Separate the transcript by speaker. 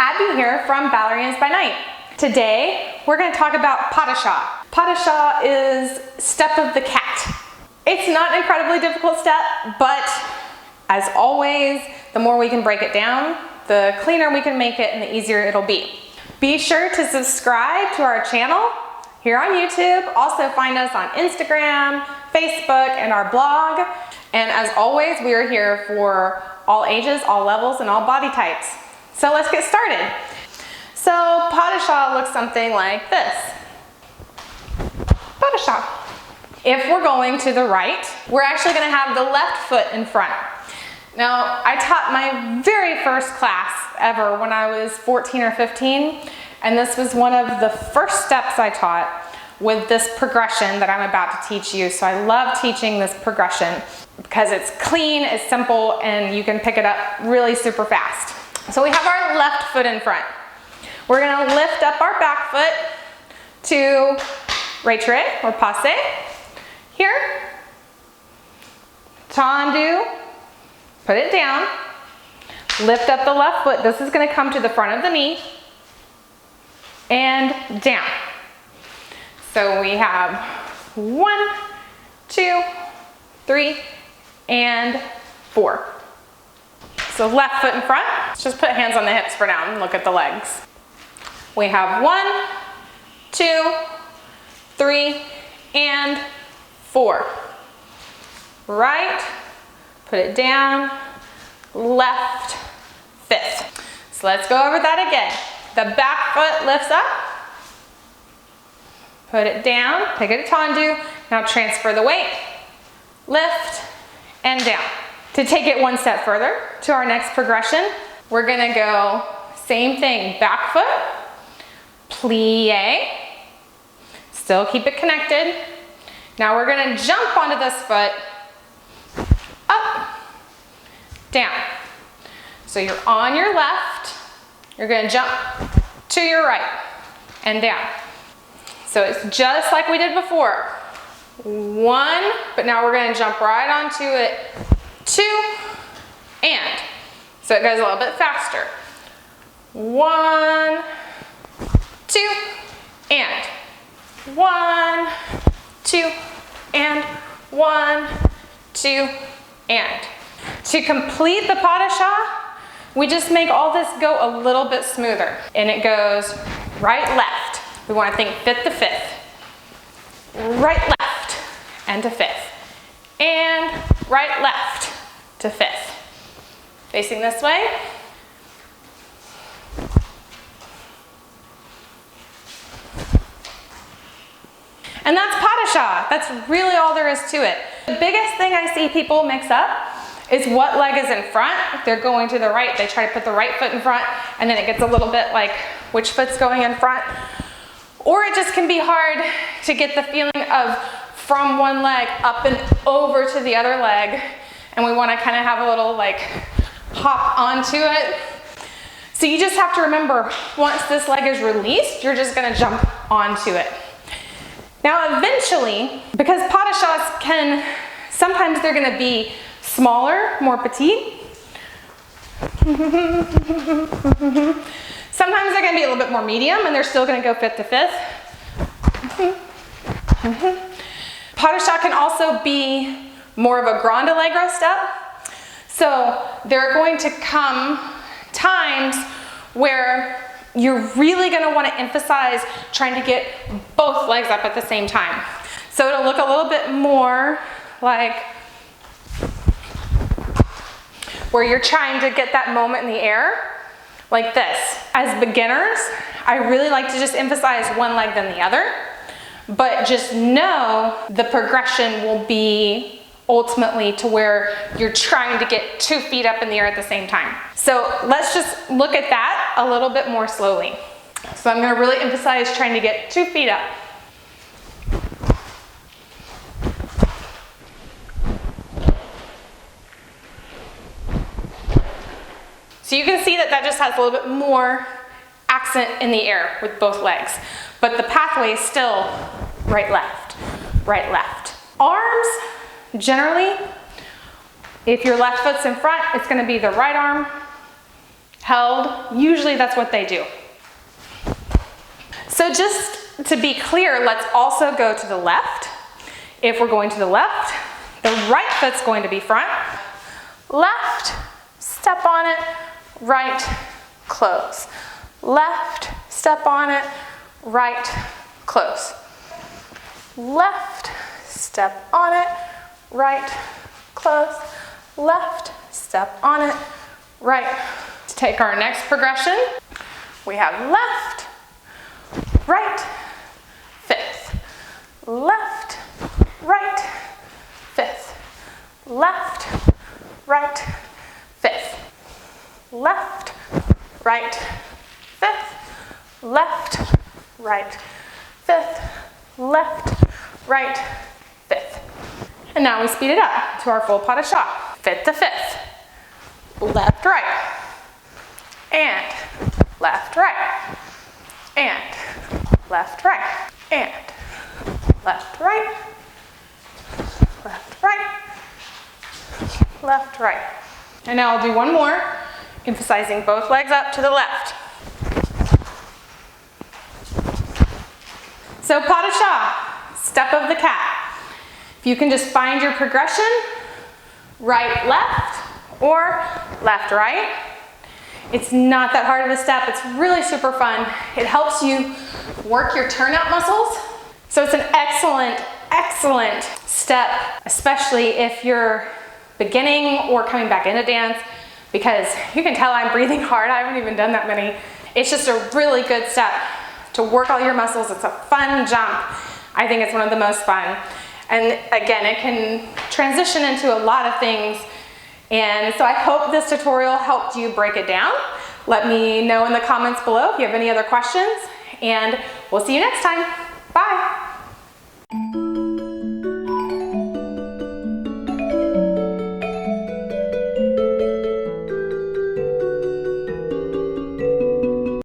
Speaker 1: Abby here from Ballerinas by Night. Today, we're going to talk about pas de chat. Pas de chat is step of the cat. It's not an incredibly difficult step, but as always, the more we can break it down, the cleaner we can make it and the easier it'll be. Be sure to subscribe to our channel here on YouTube. Also find us on Instagram, Facebook, and our blog. And as always, we are here for all ages, all levels, and all body types. So let's get started. So pas de chat looks something like this. Pas de chat. If we're going to the right, we're actually going to have the left foot in front. Now, I taught my very first class ever when I was 14 or 15, and this was one of the first steps I taught with this progression that I'm about to teach you. So I love teaching this progression because it's clean, it's simple, and you can pick it up really super fast. So we have our left foot in front. We're gonna lift up our back foot to retrait or passe. Here, tendu, put it down, lift up the left foot. This is gonna come to the front of the knee and down. So we have 1, 2, 3, and 4. So left foot in front. Let's just put hands on the hips for now and look at the legs. We have 1, 2, 3, and 4. Right, put it down, left, fifth. So let's go over that again. The back foot lifts up, put it down, take it to tendu. Now transfer the weight, lift, and down. To take it one step further to our next progression, we're gonna go same thing, back foot, plie, still keep it connected. Now we're gonna jump onto this foot, up, down. So you're on your left, you're gonna jump to your right and down. So it's just like we did before. 1, but now we're gonna jump right onto it. 2, and. So it goes a little bit faster. 1, 2, and. 1, 2, and. 1, 2, and. To complete the pas de chat, we just make all this go a little bit smoother. And it goes right, left. We want to think fifth to fifth. Right, left, and to fifth. And right, left to fifth. Facing this way. And that's pas de chat. That's really all there is to it. The biggest thing I see people mix up is what leg is in front. They're going to the right. They try to put the right foot in front, and then it gets a little bit like which foot's going in front. Or it just can be hard to get the feeling of from one leg up and over to the other leg. And we want to kind of have a little like hop onto it. So you just have to remember, once this leg is released, you're just going to jump onto it. Now eventually, because pas de chats can, sometimes they're going to be smaller, more petite. Sometimes they're going to be a little bit more medium and they're still going to go fifth to fifth. Pas de chat can also be more of a grande allegro step. So there are going to come times where you're really going to want to emphasize trying to get both legs up at the same time. So it'll look a little bit more like where you're trying to get that moment in the air, like this. As beginners, I really like to just emphasize one leg than the other, but just know the progression will be ultimately to where you're trying to get 2 feet up in the air at the same time. So let's just look at that a little bit more slowly. So I'm going to really emphasize trying to get 2 feet up. So you can see that that just has a little bit more accent in the air with both legs. But the pathway is still right, left, right, left. Arms, generally, if your left foot's in front, it's going to be the right arm held. Usually that's what they do. So just to be clear, let's also go to the left. If we're going to the left, the right foot's going to be front. Left, step on it, right, close. Left, step on it, right, close. Left, step on it, right, close. Left, step on it, right. To take our next progression, we have left, right, fifth. Left, right, fifth. Left, right, fifth. Left, right, fifth. Left, right, fifth. Left, right, fifth. And now we speed it up to our full pas de chat. Fifth to fifth. Left, right. And left, right. And left, right. And left, right. Left, right. Left, right. And now I'll do one more, emphasizing both legs up to the left. So pas de chat, step of the cat. If you can just find your progression, right, left, or left, right. It's not that hard of a step. It's really super fun. It helps you work your turnout muscles. So it's an excellent, excellent step, especially if you're beginning or coming back into dance, because you can tell I'm breathing hard. I haven't even done that many. It's just a really good step to work all your muscles. It's a fun jump. I think it's one of the most fun. And again, it can transition into a lot of things. And so I hope this tutorial helped you break it down. Let me know in the comments below if you have any other questions, and we'll see you next time. Bye.